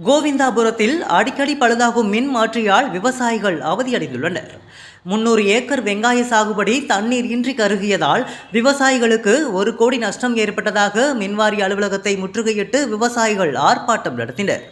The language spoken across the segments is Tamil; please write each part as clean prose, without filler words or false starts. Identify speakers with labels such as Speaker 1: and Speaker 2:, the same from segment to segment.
Speaker 1: கோவிந்தாபுரத்தில் அடிக்கடி பழுதாகும் மின் மாற்றியால் விவசாயிகள் அவதியடைந்துள்ளனர். 300 ஏக்கர் வெங்காய சாகுபடி தண்ணீர் இன்றி கருகியதால் விவசாயிகளுக்கு 1 கோடி நஷ்டம் ஏற்பட்டதாக மின்வாரிய அலுவலகத்தை முற்றுகையிட்டு விவசாயிகள் ஆர்ப்பாட்டம் நடத்தினர்.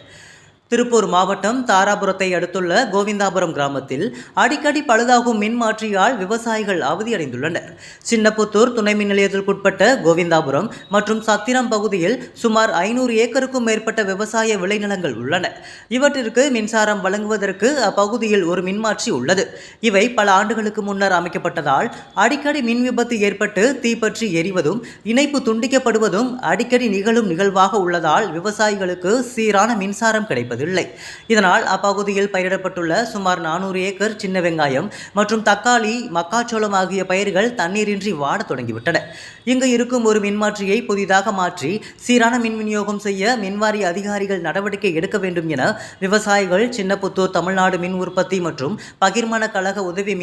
Speaker 1: திருப்பூர் மாவட்டம் தாராபுரத்தை அடுத்துள்ள கோவிந்தாபுரம் கிராமத்தில் அடிக்கடி பழுதாகும் மின் மாற்றியால் விவசாயிகள் அவதியடைந்துள்ளனர். சின்னப்புத்தூர் துணை மின் நிலையத்திற்குட்பட்ட கோவிந்தாபுரம் மற்றும் சத்திரம் பகுதியில் சுமார் 500 ஏக்கருக்கும் மேற்பட்ட விவசாய விளைநிலங்கள் உள்ளன. இவற்றிற்கு மின்சாரம் வழங்குவதற்கு அப்பகுதியில் ஒரு மின்மாற்றி உள்ளது. இவை பல ஆண்டுகளுக்கு முன்னர் அமைக்கப்பட்டதால் அடிக்கடி மின் விபத்து ஏற்பட்டு தீப்பற்றி எரிவதும் இணைப்பு துண்டிக்கப்படுவதும் அடிக்கடி நிகழும் நிகழ்வாக உள்ளதால் விவசாயிகளுக்கு சீரான மின்சாரம் கிடைப்பது இதனால் அப்பகுதியில் பயிரிடப்பட்டுள்ள சுமார் 400 ஏக்கர் சின்ன வெங்காயம் மற்றும் தக்காளி, மக்காச்சோளம் ஆகிய பயிர்கள் தண்ணீரின்றி வாட தொடங்கிவிட்டன. இங்கு இருக்கும் ஒரு மின்மாற்றியை புதிதாக மாற்றி சீரான மின் விநியோகம் செய்ய மின்வாரிய அதிகாரிகள் நடவடிக்கை எடுக்க வேண்டும் என விவசாயிகள் சின்னப்புத்தூர் தமிழ்நாடு மின் உற்பத்தி மற்றும் பகிர்மான கழக உதவி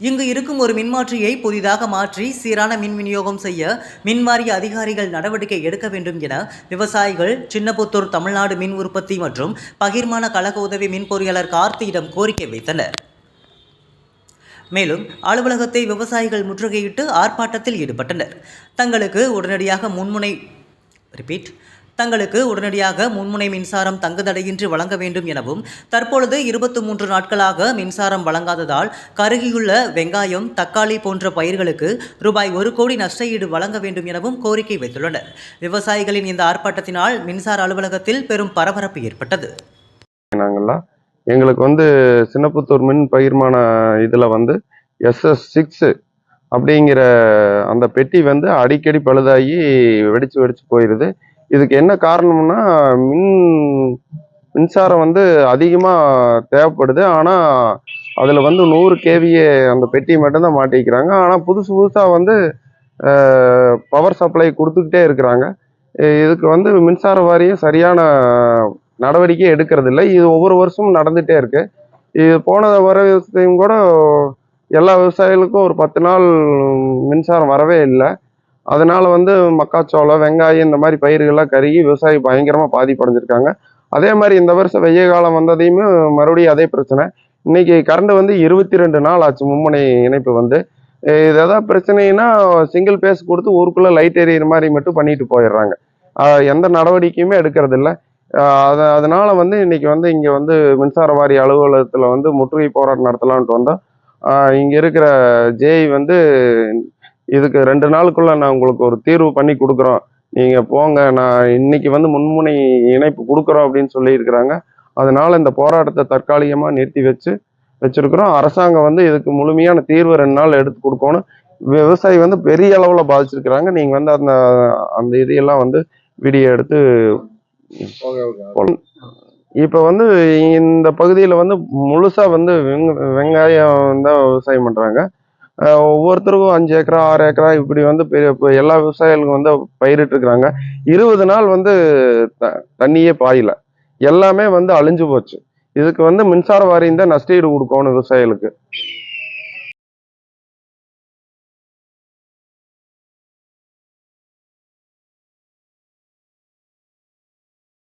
Speaker 1: இங்கு இருக்கும் ஒரு மின்மாற்றியை புதிதாக மாற்றி சீரான மின் விநியோகம் செய்ய மின்வாரிய அதிகாரிகள் நடவடிக்கை எடுக்க வேண்டும் என விவசாயிகள் சின்னப்புத்தூர் தமிழ்நாடு மின் உற்பத்தி மற்றும் பகிர்மான கழக உதவி மின் பொறியாளர் கார்த்தியிடம் கோரிக்கை வைத்தனர். மேலும் அலுவலகத்தை விவசாயிகள் முற்றுகையிட்டு ஆர்ப்பாட்டத்தில் ஈடுபட்டனர். தங்களுக்கு உடனடியாக மும்முனை மின்சாரம் தங்குதடையின்றி வழங்க வேண்டும் எனவும், தற்பொழுது 23 நாட்களாக மின்சாரம் வழங்காததால் கருகியுள்ள வெங்காயம், தக்காளி போன்ற பயிர்களுக்கு ரூபாய் 1 கோடி நஷ்டஈடு வழங்க வேண்டும் எனவும் கோரிக்கை வைத்துள்ளனர். விவசாயிகளின் இந்த ஆர்ப்பாட்டத்தினால் மின்சார அலுவலகத்தில் பெரும் பரபரப்பு ஏற்பட்டது.
Speaker 2: எங்களுக்கு சின்னப்புத்தூர் மின் பகிர்மான இதில் SS6 அப்படிங்கிற அந்த பெட்டி அடிக்கடி பழுதாகி வெடிச்சு போயிடுது. இதுக்கு என்ன காரணம்னா மின்சாரம் அதிகமாக தேவைப்படுது. ஆனால் அதில் 100 kVA அந்த பெட்டி மட்டும்தான் மாட்டிக்கிறாங்க. ஆனால் புதுசாக பவர் சப்ளை கொடுத்துக்கிட்டே இருக்கிறாங்க. இதுக்கு மின்சார வாரியம் சரியான நடவடிக்கை எடுக்கிறது இல்லை. இது ஒவ்வொரு வருஷமும் நடந்துகிட்டே இருக்கு. இது போன வருஷத்தையும் கூட எல்லா விவசாயிகளுக்கும் ஒரு 10 நாள் மின்சாரம் வரவே இல்லை. அதனால மக்காச்சோளம், வெங்காயம் இந்த மாதிரி பயிர்கள்லாம் கருகி விவசாயி பயங்கரமாக பாதிப்படைஞ்சிருக்காங்க. அதே மாதிரி இந்த வருஷம் வெய்ய காலம் வந்ததையுமே மறுபடியும் அதே பிரச்சனை. இன்னைக்கு கரண்ட் 22 நாள் ஆச்சு மும்முனை இணைப்பு. இது எதாவது பிரச்சனைனா சிங்கிள் பேஸ் கொடுத்து ஊருக்குள்ள லைட் எரியிற மாதிரி மட்டும் பண்ணிட்டு போயிடுறாங்க. எந்த நடவடிக்கையுமே எடுக்கிறது இல்லை. அதனால இன்னைக்கு இங்கே மின்சார வாரிய அலுவலகத்தில் முற்றுகை போராட்டம் நடத்தலான்ட்டு வந்தோம். இங்கே இருக்கிற ஜேஇ இதுக்கு 2 நாளுக்குள்ள நான் உங்களுக்கு ஒரு தீர்வு பண்ணி கொடுக்குறோம், நீங்க போங்க, நான் இன்னைக்கு முன்முனை இணைப்பு கொடுக்குறோம் அப்படின்னு சொல்லியிருக்கிறாங்க. அதனால இந்த போராட்டத்தை தற்காலிகமாக நிறுத்தி வச்சிருக்கிறோம். அரசாங்கம் இதுக்கு முழுமையான தீர்வு 2 நாள் எடுத்து கொடுக்கணும். விவசாயி பெரிய அளவில் பாதிச்சிருக்கிறாங்க. நீங்க அந்த இதையெல்லாம் வீடியோ எடுத்து இப்போ இந்த பகுதியில் முழுசா வெங்காயம் தான் விவசாயம் பண்றாங்க. ஒவ்வொருத்தருக்கும் 5 ஏக்கரா 6 ஏக்கரா இப்படி எல்லா விவசாயிகளுக்கும் பயிரிட்டு இருக்கிறாங்க. 20 நாள் தண்ணியே பாயல, எல்லாமே அழிஞ்சு போச்சு. இதுக்கு மின்சார வாரியம் தான் நஷ்டஈடு கொடுக்கணும் விவசாயிகளுக்கு.